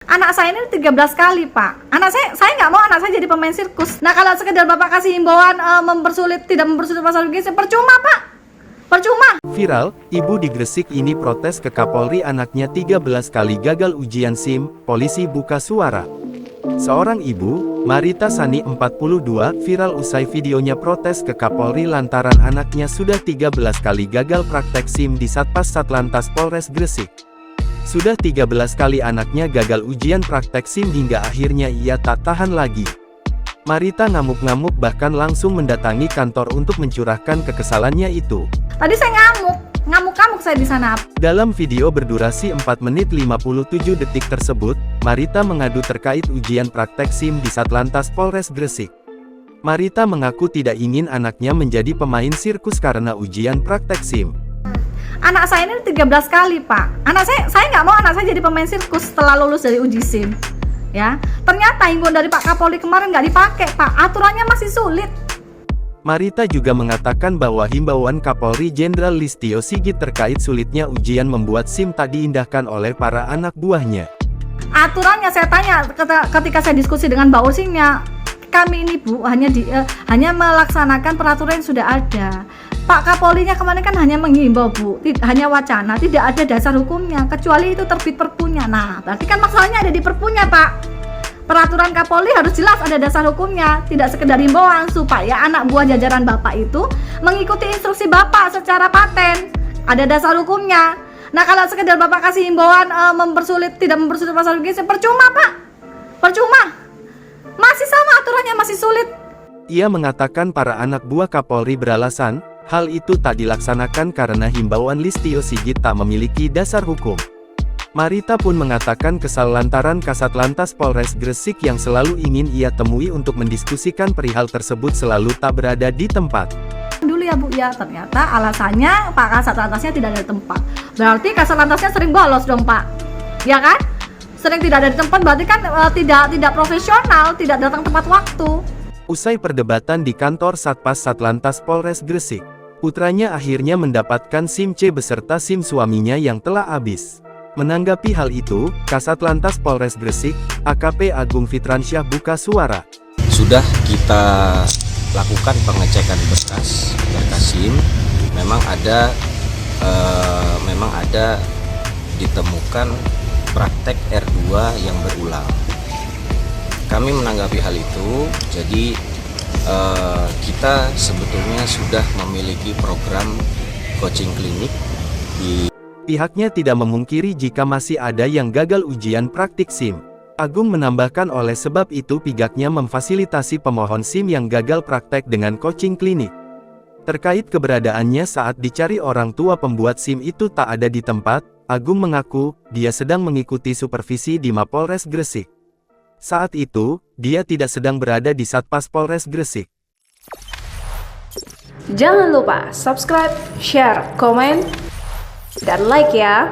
Anak saya ini 13 kali, Pak. Saya nggak mau anak saya jadi pemain sirkus. Nah, kalau sekedar Bapak kasih himbauan tidak mempersulit masalah gizi, percuma, Pak. Percuma. Viral, ibu di Gresik ini protes ke Kapolri anaknya 13 kali gagal ujian SIM, polisi buka suara. Seorang ibu, Marita Sani 42, viral usai videonya protes ke Kapolri lantaran anaknya sudah 13 kali gagal praktek SIM di Satpas Satlantas Polres Gresik. Sudah 13 kali anaknya gagal ujian praktek SIM hingga akhirnya ia tak tahan lagi. Marita ngamuk-ngamuk bahkan langsung mendatangi kantor untuk mencurahkan kekesalannya itu. Tadi saya ngamuk-ngamuk saya di sana. Dalam video berdurasi 4 menit 57 detik tersebut, Marita mengadu terkait ujian praktek SIM di Satlantas Polres Gresik. Marita mengaku tidak ingin anaknya menjadi pemain sirkus karena ujian praktek SIM. Anak saya ini 13 kali, Pak. Saya nggak mau anak saya jadi pemain sirkus setelah lulus dari uji SIM. Ya, ternyata himbauan dari Pak Kapolri kemarin nggak dipakai, Pak. Aturannya masih sulit. Marita juga mengatakan bahwa himbauan Kapolri Jenderal Listio Sigit terkait sulitnya ujian membuat SIM tak diindahkan oleh para anak buahnya. Aturannya saya tanya ketika saya diskusi dengan Mbak Ursinya, kami ini Bu hanya melaksanakan peraturan yang sudah ada. Pak Kapolrinya kemarin kan hanya menghimbau Bu, hanya wacana, tidak ada dasar hukumnya kecuali itu terbit perpunya. Nah, berarti kan masalahnya ada di perpunya, Pak. Peraturan Kapolri harus jelas ada dasar hukumnya, tidak sekedar himbauan supaya anak buah jajaran Bapak itu mengikuti instruksi Bapak secara paten. Ada dasar hukumnya. Nah, kalau sekedar Bapak kasih himbauan tidak mempersulit masalah gizi, percuma, Pak. Percuma. Masih sama aturannya, masih sulit. Ia mengatakan para anak buah Kapolri beralasan, hal itu tak dilaksanakan karena himbauan Listio Sigit tak memiliki dasar hukum. Marita pun mengatakan kesal lantaran Kasat Lantas Polres Gresik yang selalu ingin ia temui untuk mendiskusikan perihal tersebut selalu tak berada di tempat. Dulu ya Bu ya, ternyata alasannya Pak Kasat Lantasnya tidak ada di tempat. Berarti Kasat Lantasnya sering bolos dong, Pak. Ya kan? Sering tidak ada di tempat berarti kan tidak profesional, tidak datang tepat waktu. Usai perdebatan di kantor Satpas Satlantas Polres Gresik, putranya akhirnya mendapatkan SIM C beserta SIM suaminya yang telah habis. Menanggapi hal itu, Kasat Lantas Polres Gresik, AKP Agung Fitransyah buka suara. Sudah kita lakukan pengecekan berkas SIM, memang ada ditemukan praktek R2 yang berulang. Kami menanggapi hal itu, jadi kita sebetulnya sudah memiliki program coaching klinik di. Pihaknya tidak memungkiri jika masih ada yang gagal ujian praktik SIM. Agung menambahkan oleh sebab itu pihaknya memfasilitasi pemohon SIM yang gagal praktek dengan coaching klinik. Terkait keberadaannya saat dicari orang tua pembuat SIM itu tak ada di tempat, Agung mengaku dia sedang mengikuti supervisi di Mapolres Gresik. Saat itu, dia tidak sedang berada di Satpas Polres Gresik. Jangan lupa subscribe, share, komen, dan like ya.